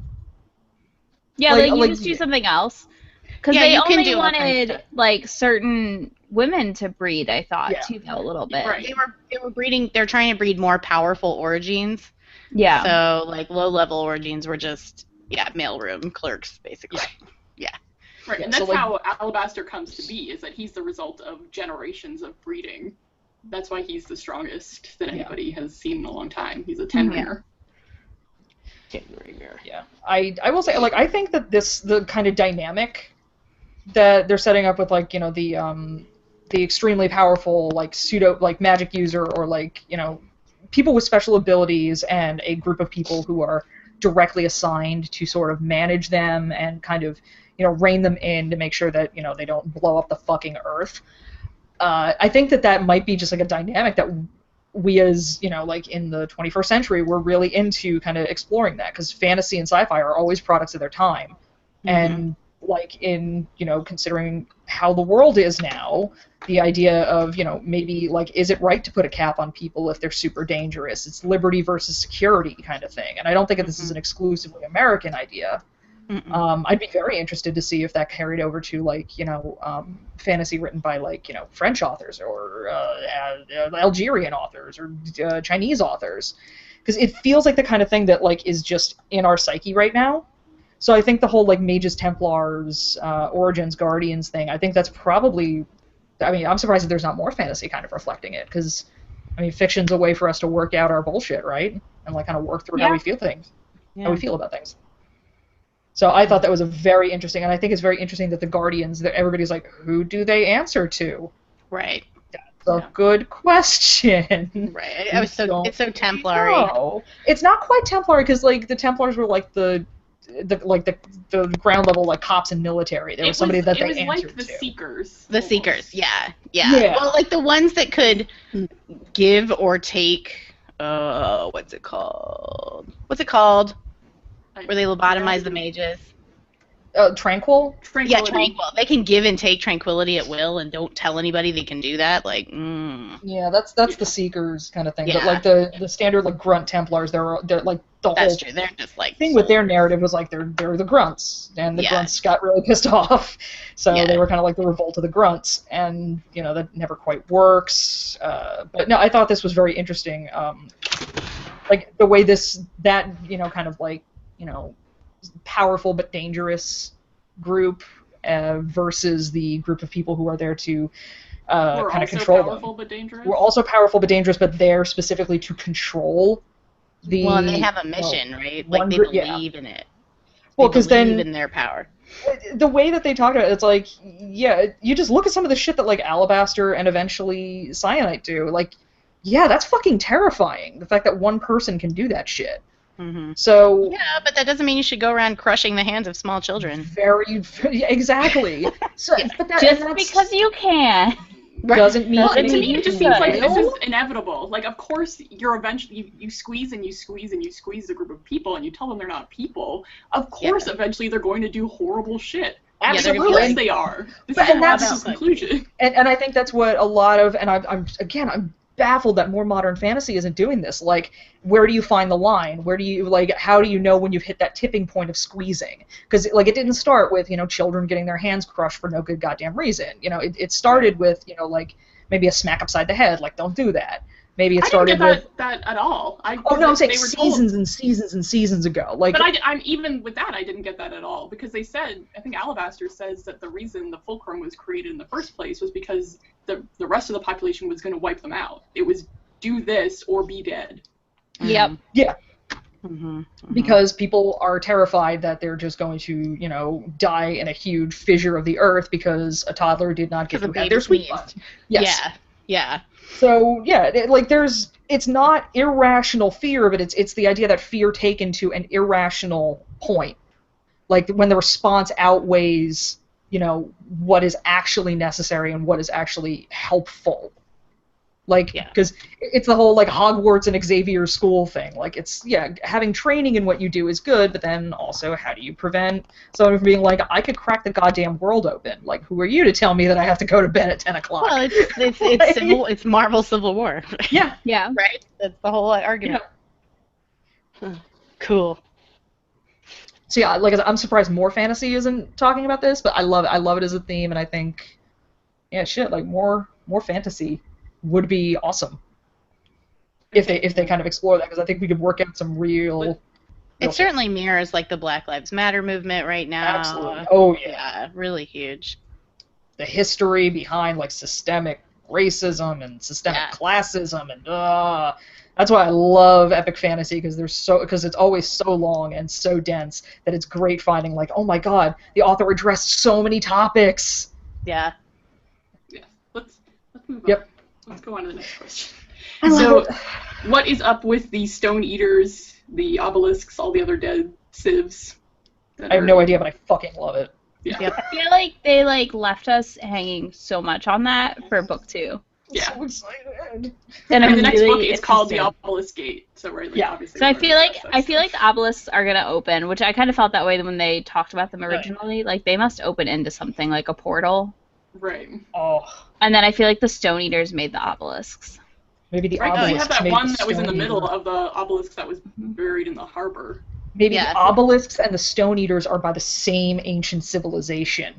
Yeah, Like- like you like- just do something else. Because Yeah, they you can only do all kinds of wanted stuff. like certain women to breed, I thought, Yeah. too, though, a little bit. Right. They were breeding. They're trying to breed more powerful origins. Yeah. So like low level origins were just mailroom clerks basically. Right, Yeah, and so, that's like- how Alabaster comes to be, is that he's the result of generations of breeding. That's why he's the strongest that anybody has seen in a long time. He's a 10-ringer. Yeah, I will say, like, I think that the kind of dynamic that they're setting up with, like, the extremely powerful, like, pseudo, like, magic user, or, like, people with special abilities, and a group of people who are directly assigned to sort of manage them and kind of, rein them in to make sure that, they don't blow up the fucking earth. I think that might be just, like, a dynamic that we as, like in the 21st century, we're really into kind of exploring that, because fantasy and sci-fi are always products of their time. And like in, considering how the world is now, the idea of, maybe like, is it right to put a cap on people if they're super dangerous? It's liberty versus security kind of thing. And I don't think that this is an exclusively American idea. I'd be very interested to see if that carried over to, like, fantasy written by, like, French authors, or Algerian authors, or Chinese authors, because it feels like the kind of thing that, like, is just in our psyche right now. So I think the whole, like, Mages, Templars, Origins, Guardians thing, I think that's probably, I mean, I'm surprised that there's not more fantasy kind of reflecting it, because, I mean, fiction's a way for us to work out our bullshit, right? And, like, kind of work through how we feel how we feel about things. So I thought that was a very interesting, and I think it's very interesting that the Guardians, that everybody's like, who do they answer to? Right. That's a good question. Right. We It's so don't Templary. know. It's not quite Templary, because, like, the Templars were like the ground level, like, cops and military. There was somebody that they It was answered like the to. Seekers. The almost. Seekers, yeah. Yeah. Well, like the ones that could give or take. What's it called? Where they lobotomize the mages. Tranquil? Yeah, Tranquility. tranquil. They can give and take tranquility at will, and don't tell anybody they can do that. Like, Yeah, that's the Seekers kind of thing. But, Yeah. like, the standard, like, grunt Templars, they're like the whole that's true. They're just like thing with their narrative was, like, they're the grunts, and the Yeah. grunts got really pissed off, so Yeah. they were kind of like the revolt of the grunts, and that never quite works. But no, I thought this was very interesting, like the way that kind of like powerful but dangerous group versus the group of people who are there to We're kind of also control powerful them. but dangerous. We're also powerful but dangerous, but they're specifically to control the. Well, and they have a mission, right? Like one they group- yeah. believe in it. Well, They because believe then in their power. the way that they talk about it, it's like, yeah, you just look at some of the shit that, like, Alabaster and eventually Cyanite do. Like, yeah, that's fucking terrifying. The fact that one person can do that shit. So Yeah, but that doesn't mean you should go around crushing the hands of small children. exactly. So, but that, Just and that's- because you can. doesn't mean Well, and to that me, you it just seems like this will. is inevitable. Like, of course, you're eventually you squeeze and you squeeze and you squeeze a group of people, and you tell them they're not people. Of course, eventually they're going to do horrible shit. they're Of gonna course be they are. This But- is and a that's- logical conclusion. And I think that's what a lot of, and I'm baffled that more modern fantasy isn't doing this. Like, where do you find the line? Where do you, like, how do you know when you've hit that tipping point of squeezing? Because, like, it didn't start with, children getting their hands crushed for no good goddamn reason. It started with, like, maybe a smack upside the head, like, don't do that. Maybe it I started didn't with... get that at all. Oh, no, I'm saying they were told- seasons and seasons and seasons ago. Like, But I'm even with that, I didn't get that at all, because they said, I think Alabaster says that the reason the Fulcrum was created in the first place was because the rest of the population was going to wipe them out. It was do this or be dead. Yep. yeah, Mm-hmm. because people are terrified that they're just going to, die in a huge fissure of the earth because a toddler did not get Because to a have their baby sweet sneezed. butt. Yes. Yeah. So yeah, it's not irrational fear, but it's the idea that fear taken to an irrational point, like when the response outweighs, what is actually necessary and what is actually helpful. Like, because it's the whole, like, Hogwarts and Xavier's school thing. Like, it's, having training in what you do is good, but then also how do you prevent someone from being like, I could crack the goddamn world open? Like, who are you to tell me that I have to go to bed at 10 o'clock? Well, it's Marvel Civil War. Yeah. Yeah. Right? That's the whole argument. Cool. So yeah, like I said, I'm surprised more fantasy isn't talking about this, but I love it. I love it as a theme, and I think, yeah, shit, like more fantasy would be awesome if they kind of explore that, because I think we could work out some real. It certainly mirrors like the Black Lives Matter movement right now. Absolutely. Oh yeah. Yeah, really huge. The history behind like systemic racism and systemic classism, and that's why I love epic fantasy, because it's always so long and so dense that it's great finding like, oh my god, the author addressed so many topics. Yeah. Yeah. Let's move on. Yep. Let's go on to the next question. I love So, it. what is up with the stone eaters, the obelisks, all the other dead civs? I have no idea, but I fucking love it. Yeah. Yep. I feel like they like left us hanging so much on that for book 2. Yeah. So excited. And And I'm the next really book is called The interested. Obelisk Gate. So right, like, Yeah. obviously. So I we're feel like the obelisks are gonna open, which I kind of felt that way when they talked about them originally. Like they must open into something like a portal. right. Oh, And then I feel like the Stone Eaters made the obelisks. maybe the Right. 'Cause you have obelisks that made one the that was in the Stone middle Eater. of the obelisk that was buried in the harbor. Maybe Yeah. the obelisks and the Stone Eaters are by the same ancient civilization.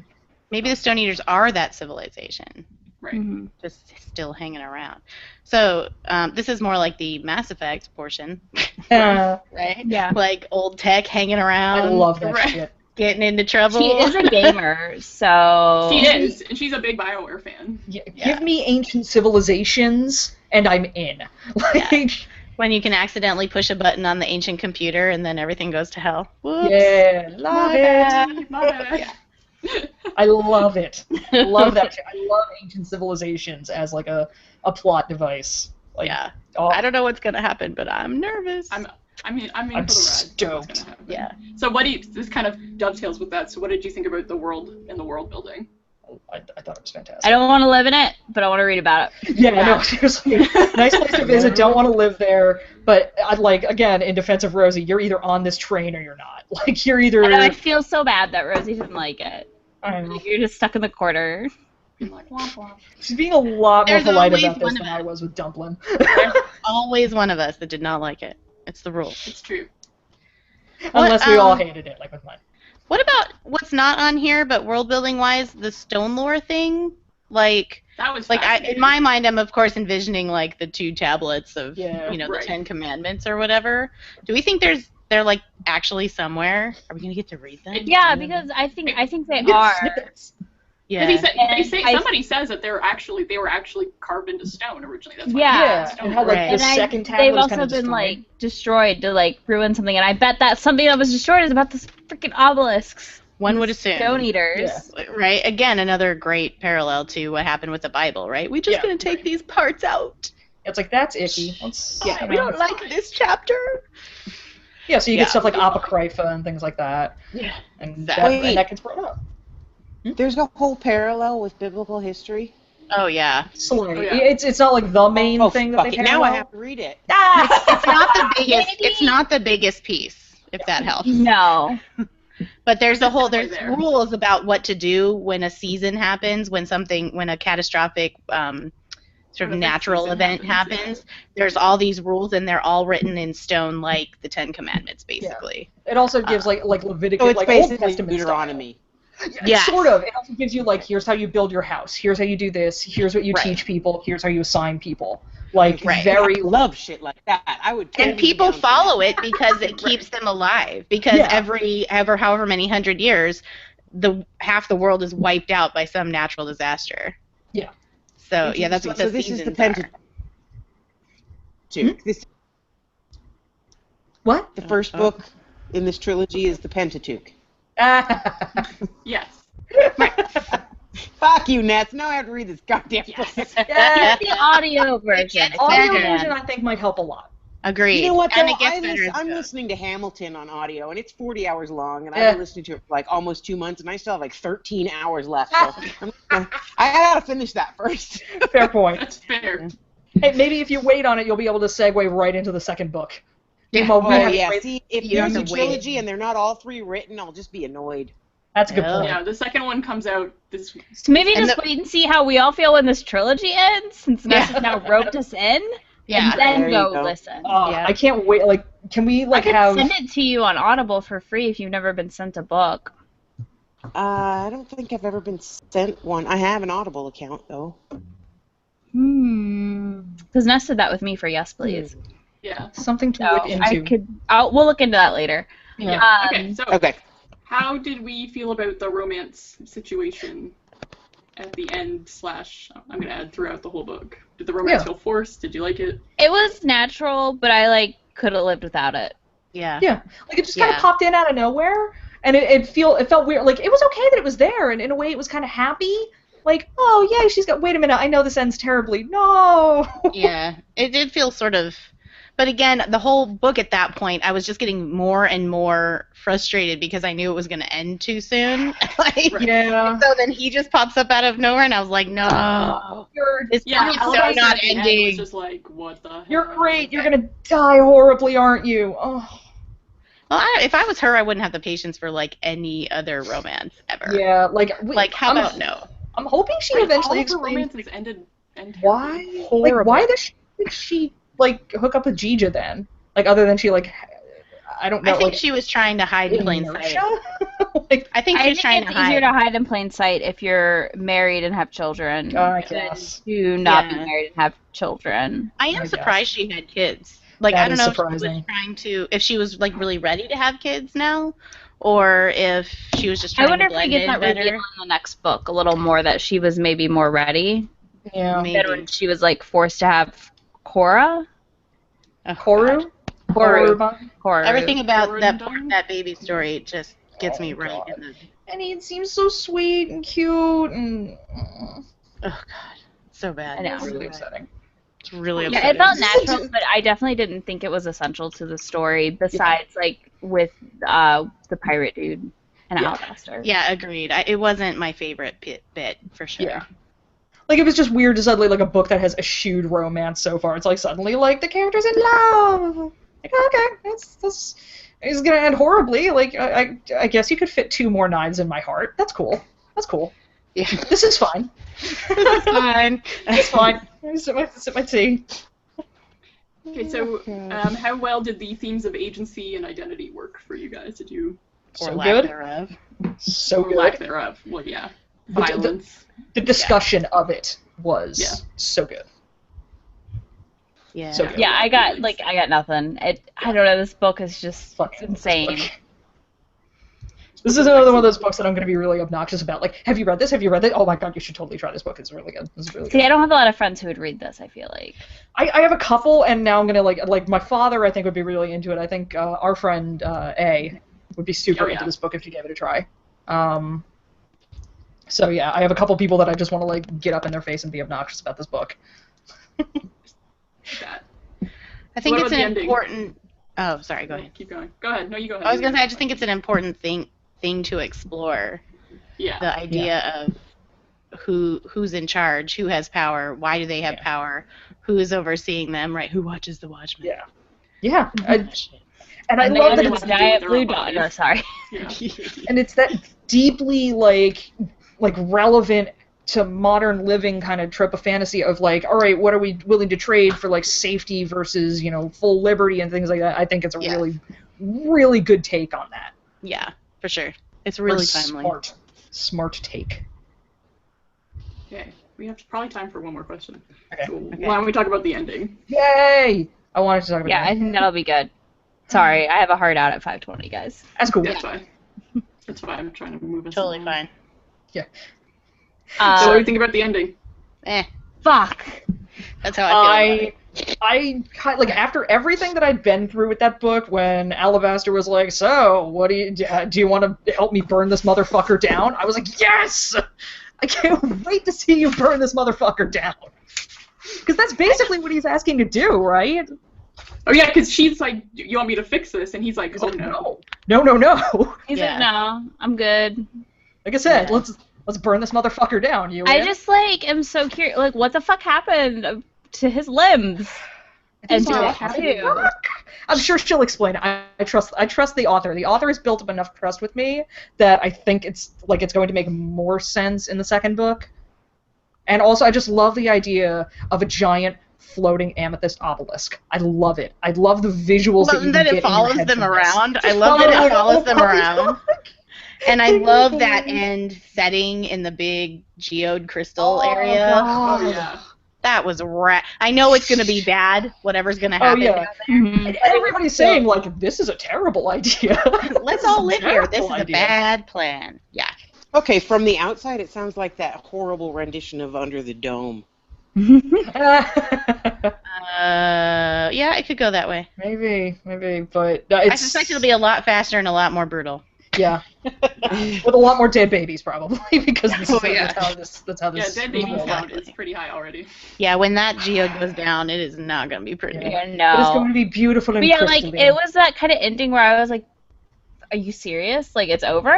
Maybe the Stone Eaters are that civilization, Right. Mm-hmm. just still hanging around. So this is more like the Mass Effect portion, Uh, right? Yeah. Like old tech hanging around. I love that right. shit. Getting into trouble. She is a gamer, so She is, and she's a big BioWare fan. Yeah, Yeah. give me ancient civilizations, and I'm in. Like, When you can accidentally push a button on the ancient computer and then everything goes to hell. Whoops. yeah, love My it. bad. My bad. I love it. Love that shit. I love ancient civilizations as like a plot device. Like, Yeah. oh, I don't know what's gonna happen, but I'm nervous. I'm in I'm for the ride. stoked. What's gonna happen. Yeah. So this kind of dovetails with that. So what did you think about the world and the world building? I thought it was fantastic. I don't want to live in it, but I want to read about it. Yeah, no, seriously. Nice place to visit, don't want to live there, but I'd like, again, in defense of Rosie, you're either on this train or you're not. Like, you're either... I know, I feel so bad that Rosie didn't like it. I don't know. You're just stuck in the corner. Being like, womp womp. She's being a lot more There's polite always about this one than of I us. was with Dumplin'. There's always one of us that did not like it. It's the rule. It's true. Unless we all hated it, like with mine. What about what's not on here, but world building wise, the stone lore thing? Like That was in fascinating. my mind, I'm of course envisioning like the 2 tablets of Yeah. the Right. 10 Commandments or whatever. Do we think they're like actually somewhere? Are we gonna get to read them? Yeah, because I think they Get are. snippets. Yeah. Because And somebody says that they were actually carved into stone originally. That's why Yeah. stone And how, like, Right. the And second tablet they've is also kind of been destroyed. like destroyed to like ruin something, and I bet that something that was destroyed is about this freaking obelisks. One would assume. Stone Eaters. Yeah. Right? Again, another great parallel to what happened with the Bible, right? We're just Yeah, gonna take these parts out. It's like, that's icky. Let's, Yeah, you we know. don't like this chapter. Yeah, so you Yeah. get stuff like Apocrypha and things like that. Yeah. And Exactly. that gets brought up. There's a whole parallel with biblical history. Oh yeah. Slightly. Oh, yeah. It's not like the main Oh, thing that fuck they it. Now I parallel. have to read it. It's not the biggest. It's not the biggest piece, if that helps. No. But there's definitely there. rules about what to do when a season happens, when a catastrophic sort When of a big natural season event happens, happens. There's all these rules, and they're all written in stone, like the 10 Commandments, basically. It also gives like Leviticus, So it's like Old basically Testament Deuteronomy. style. Yes. Sort of. It also gives you like, here's how you build your house. Here's how you do this. Here's what you Right. teach people. Here's how you assign people. Like Right. very. I love shit like that. I would. Totally And people be down for follow that. it because it keeps them alive. Because Yeah. however many hundred years, half the world is wiped out by some natural disaster. Yeah. So yeah, that's what the So this is the seasons Pentateuch. are. This What? the first book in this trilogy is the Pentateuch. Yes. Fuck you, Nats. Now I have to read this goddamn book. Yeah. The audio version. gets Audio better. version, I think, might help a lot. Agreed. You know what, And though? it gets better. I'm listening to Hamilton on audio, and it's 40 hours long, and Yeah. I've been listening to it for like almost 2 months, and I still have like 13 hours left. So I gotta finish that first. Fair point. That's fair. Hey, maybe if you wait on it, you'll be able to segue right into the second book. Yeah. Well, we Oh have to yeah. wait- See, if You there's have a to wait. trilogy and they're not all 3 written, I'll just be annoyed. That's a good Yeah. point. Yeah, the second one comes out this week. So maybe And just wait and see how we all feel when this trilogy ends, since Ness has now roped us in. Yeah. and then There you go go. listen. Yeah. I can't wait. Like, can we I like could have? send it to you on Audible for free if you've never been sent a book. I don't think I've ever been sent one. I have an Audible account though. Because Ness did that with me for Yes Please. Yeah. Something to So look I into. could. We'll look into that later. Yeah. Okay. So, Okay. how did we feel about the romance situation at the end? I'm gonna add throughout the whole book. Did the romance Yeah. feel forced? Did you like it? It was natural, but I could have lived without it. Yeah. Yeah, like it just kind of Yeah. popped in out of nowhere, and it felt weird. Like it was okay that it was there, and in a way it was kind of happy. Like, oh yay, she's got. Wait a minute, I know this ends terribly. No. Yeah. It did feel sort of. But again, the whole book at that point, I was just getting more and more frustrated because I knew it was going to end too soon. Like, Yeah. so then he just pops up out of nowhere, and I was like, no. This Yeah. book is so Alabaster not at the end was ending. just like, what the hell? You're great. You're gonna die horribly, aren't you? Oh. Well, if I was her, I wouldn't have the patience for like any other romance ever. Yeah. Like. Like, how about no? I'm hoping she Wait, eventually all of the explains romances ended terribly. why. Like, why did she like hook up with Jija then? Like, other than she like, I don't know. I think like, she was trying to hide in plain sight. inertia? Like, I think she I was think trying it's to easier hide. to hide in plain sight if you're married and have children I than guess. to not be Yeah. married and have children. I I am guess. surprised she had kids. Like, That I don't is know if she surprising. was trying to, if she was like really ready to have kids now, or if she was just I trying wonder to if we blend get in that better. reveal in the next book a little more that she was maybe more ready Yeah. Maybe. than when she was like forced to have Cora. Oh, Koru? Koru. Koru. Koru. Everything about Jordan that Dunn? that baby story just gets me Oh, right God. in the. And he seems so sweet and cute and Oh God, so bad. I know. it's really upsetting. It's really Yeah, upsetting. it felt natural, but I definitely didn't think it was essential to the story. Besides, like with the pirate dude and Yeah. Alabaster. Yeah, agreed. It wasn't my favorite bit for sure. Yeah. Like, it was just weird to suddenly, like, a book that has eschewed romance so far. It's like, suddenly, like, the character's in love! Like, okay, it's gonna end horribly. Like, I guess you could fit 2 more knives in my heart. That's cool. That's cool. Yeah. This is fine. It's fine. It's fine. Sip my tea. Okay, so how well did the themes of agency and identity work for you guys? Did you Or So lack good. thereof. So or lack good. thereof? Well, yeah, The- the- violence. The discussion of it was Yeah. so good. Yeah. So good. Yeah, I got nothing. I don't know. This book is just Fucking love this insane. book. This is another one of those books that I'm going to be really obnoxious about. Like, have you read this? Have you read it? Oh my god, you should totally try this book. It's really good. It's really good. See, I don't have a lot of friends who would read this. I feel like. I have a couple, and now I'm going to, like my father, I think, would be really into it. I think our friend, A, would be super Oh, yeah. into this book if you gave it a try. So, yeah, I have a couple people that I just want to, like, get up in their face and be obnoxious about this book. That. I think What it's about an the ending? important. Oh, sorry. Go ahead. Keep going. Go ahead. No, you go ahead. I was gonna say I just think it's an important thing to explore. Yeah. The idea of who's in charge, who has power, why do they have power, who is overseeing them, right? Who watches the Watchmen? Yeah. Yeah. And I And love they that have it's this what to do giant with their blue own dot. bodies. No, sorry. Yeah. and it's that deeply like relevant to modern living kind of trope of fantasy of like, all right, what are we willing to trade for like safety versus, you know, full liberty and things like that. I think it's a Yeah. really, really good take on that. Yeah, for sure. It's really Or timely. smart take. Okay. We have probably time for one more question. Okay. So why don't we talk about the ending? Yay! I wanted to talk about Yeah, I that. think that'll be good. Sorry, I have a hard out at 5:20, guys. That's cool. That's fine. That's fine. I'm trying to move us Totally along. fine. So what do you think about the ending? Fuck. That's how I feel. I kind like after everything that I'd been through with that book, when Alabaster was like, "So, what do you want to help me burn this motherfucker down?" I was like, "Yes! I can't wait to see you burn this motherfucker down." Because that's basically what he's asking to do, right? Oh yeah, because she's like, "You want me to fix this?" And he's like, He's "Oh like, no." no. He's Yeah. like, no, I'm good. Like I said, Yeah. let's burn this motherfucker down. You. I in? just like am so curious. Like, what the fuck happened to his limbs? And to Well, his tattoo? I'm sure she'll explain it. I trust the author. The author has built up enough trust with me that I think it's going to make more sense in the second book. And also, I just love the idea of a giant floating amethyst obelisk. I love it. I love the visuals that you Love can that get it follows in your head them from this. around. I love that it follows them around. And I Ding, love ding, that ding. end setting in the big geode crystal Oh, area. God. Oh yeah. That was I know it's going to be bad, whatever's going to Oh, happen yeah. down there. Mhm. And everybody's saying, like, this is a terrible idea. Let's This all is live here. This terrible is a idea. bad plan. Yeah. Okay, from the outside, it sounds like that horrible rendition of Under the Dome. Yeah, it could go that way. maybe, but I suspect it'll be a lot faster and a lot more brutal. yeah, with a lot more dead babies probably because this is, Oh, yeah. that's how Yeah, this. dead baby Exactly. count is pretty high already. Yeah, when that geode goes down, it is not going to be pretty. Yeah. Yeah, But it's going no. to be beautiful and But yeah, like crystalline. it was that kind of ending where I was like, "Are you serious? Like it's over?"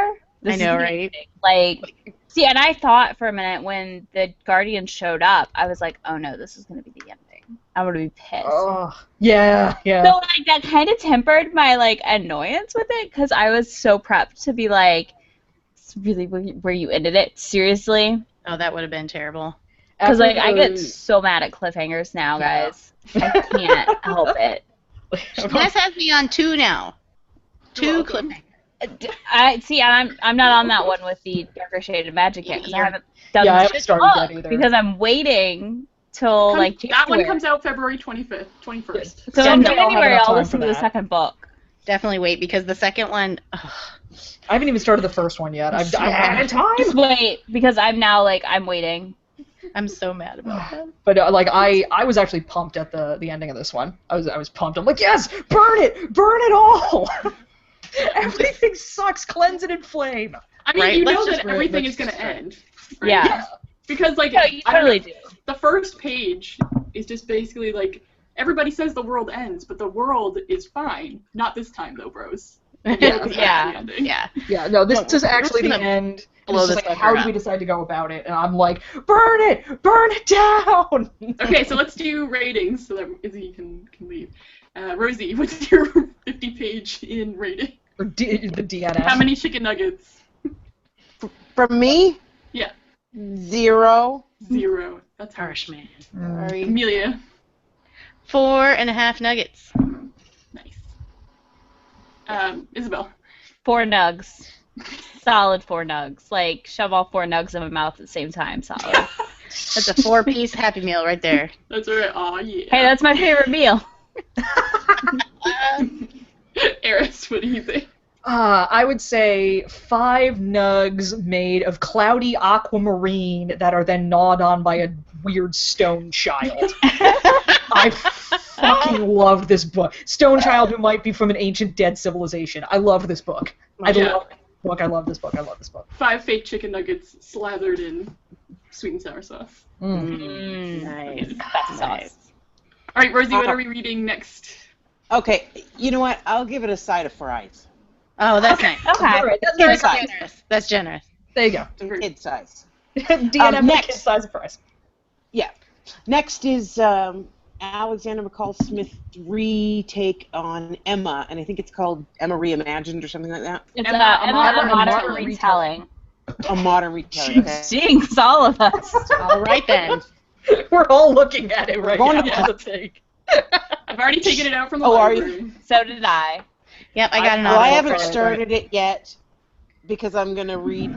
I know, the right? ending. Like, see, and I thought for a minute when the Guardians showed up, I was like, "Oh no, this is gonna be the ending. I'm gonna be pissed." Oh, yeah. So like that kind of tempered my like annoyance with it because I was so prepped to be like, "It's really where you ended it? Seriously?" Oh, that would have been terrible. Because After like I get the- so mad at cliffhangers now, Yeah. guys. I can't help it. This has me on 2 now. 2 You're welcome. cliffhangers. I see. I'm not on that one with the darker shaded magic yet because I haven't done Yeah, I the haven't started that book either. because I'm waiting till like That one January. comes out February 25th, 21st. So Yeah, in no, I'll have January enough I'll time listen for to the that. second book. Definitely wait because the second one. Ugh. I haven't even started the first one yet. I haven't time. Just wait because I'm now like I'm waiting. I'm so mad about that. But like I was actually pumped at the ending of this one. I was pumped. I'm like, yes, burn it all. Everything sucks. Cleanse it in flame. I mean, Right, you let's know just that ruin- everything let's is going just to start. end. Right? Yeah. Because, like, No, you I don't know, totally do. the first page is just basically like, everybody says the world ends, but the world is fine. Not this time, though, bros. Yeah. That's Yeah. the ending. Yeah. Yeah, no, this No, is we're actually just the gonna end. blow It's just this like, fucker how do up. we decide to go about it? And I'm like, burn it down. Okay, so let's do ratings so that Izzy can leave. Rosie, what's your 50-page in rating? Or the DNF. How many chicken nuggets? From me, Yeah, 0. 0. That's Harsh, man. Sorry. Amelia, 4.5 nuggets. nice. Isabel, 4 nugs. Solid 4 nugs. Like shove all 4 nugs in my mouth at the same time. Solid. That's a 4-piece Happy Meal right there. that's alright. Aw, yeah. Hey, that's my favorite meal. Eris, what do you think? I would say 5 nugs made of cloudy aquamarine that are then gnawed on by a weird stone child. I fucking love this book. Stone child who might be from an ancient dead civilization. I love this book. I Yeah. love this book. I love this book. I love this book. 5 fake chicken nuggets slathered in sweet and sour sauce. Nice. Best sauce. Alright, Rosie, what are we reading next? Okay, you know what? I'll give it a side of fries. Oh, that's nice. Okay. All right, that's very That's kind. generous. That's generous. There you go. Kid size. DNF Next. kid size of price. Yeah. Next is Alexander McCall Smith retake on Emma, and I think it's called Emma Reimagined or something like that. It's Emma, a modern modern retelling. retelling. A modern retelling. Okay. Jinx, all of us. All right then. We're all looking at it right going now. to- What a take. I've already taken it out from the Oh, are you? library. So did I. Yep, I got an Well, I audible haven't for it. started it yet because I'm going to read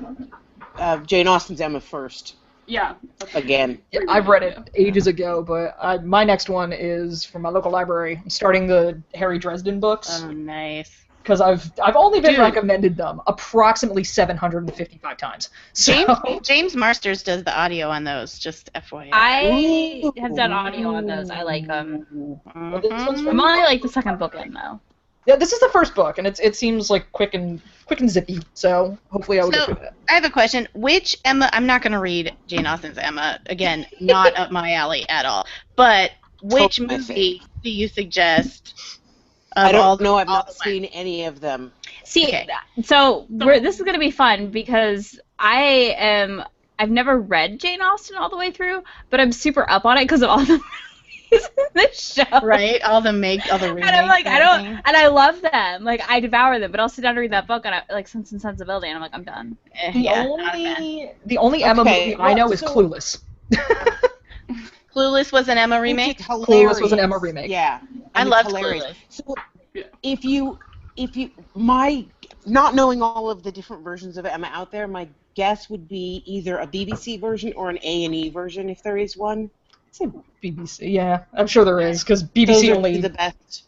Jane Austen's Emma first Yeah. again. Yeah, I've read it ages ago, but my next one is from my local library. I'm starting the Harry Dresden books Oh, nice. because I've only been Dude. recommended them approximately 755 times. So James Marsters does the audio on those, just FYI. I have done audio on those. I like them. Mhm. I'm only like the second book in though. yeah, this is the first book, and it seems like quick and zippy. So hopefully I will get So, through that. I have a question. Which Emma, I'm not going to read Jane Austen's Emma. Again, not up my alley at all. But which Totally my movie do you suggest? I of all don't know. I've all not the seen any of them. See, Okay. so this is gonna be fun because I've never read Jane Austen all the way through, but I'm super up on it because of all the movies in this show. Right? All the remakes. And I'm like, and I love them. Like, I devour them, but I'll sit down to read that book and like Sense and Sensibility, and I'm like, I'm done. The Yeah, not a fan. only Emma Okay, movie I know well, is so- Clueless. Clueless was an Emma remake. Which is hilarious. Clueless was an Emma remake. Yeah. I and it's loved hilarious. Clueless. So Yeah. if you my not knowing all of the different versions of Emma out there, my guess would be either a BBC version or an A&E version if there is one. I'd say BBC. Yeah, I'm sure there is because Those BBC are only. the best.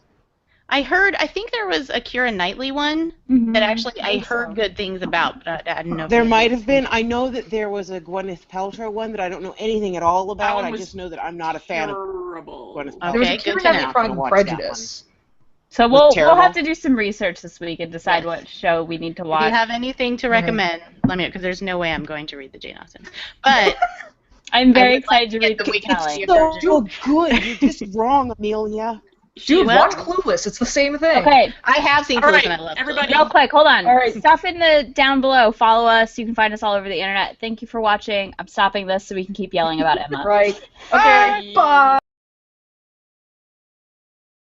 I think there was a Keira Knightley one Mhm. that actually I think heard so. good things about, but I didn't know. if There it was might good. have been. I know that there was a Gwyneth Paltrow one that I don't know anything at all about. one I was just know that I'm not a fan of Terrible. Gwyneth Okay, There was a good Keira to Knightley know. Pride I'm and not gonna watch that Prejudice. So Was we'll have terrible. to do some research this week and decide Yes. what show we need to If watch. you have anything to recommend, let me know, because there's no way I'm going to read the Jane Austen. But I'm very I would like excited to to get read the the Wicked retelling. Steve so version. good. You're just wrong, Amelia. Dude, Well- watch Clueless. It's the same thing. Okay, I have seen All Clueless right, and I love everybody. real quick, hold on. All right. Stuff in the down below. Follow us. You can find us all over the internet. Thank you for watching. I'm stopping this so we can keep yelling about Emma. Right. Bye. Okay. Bye.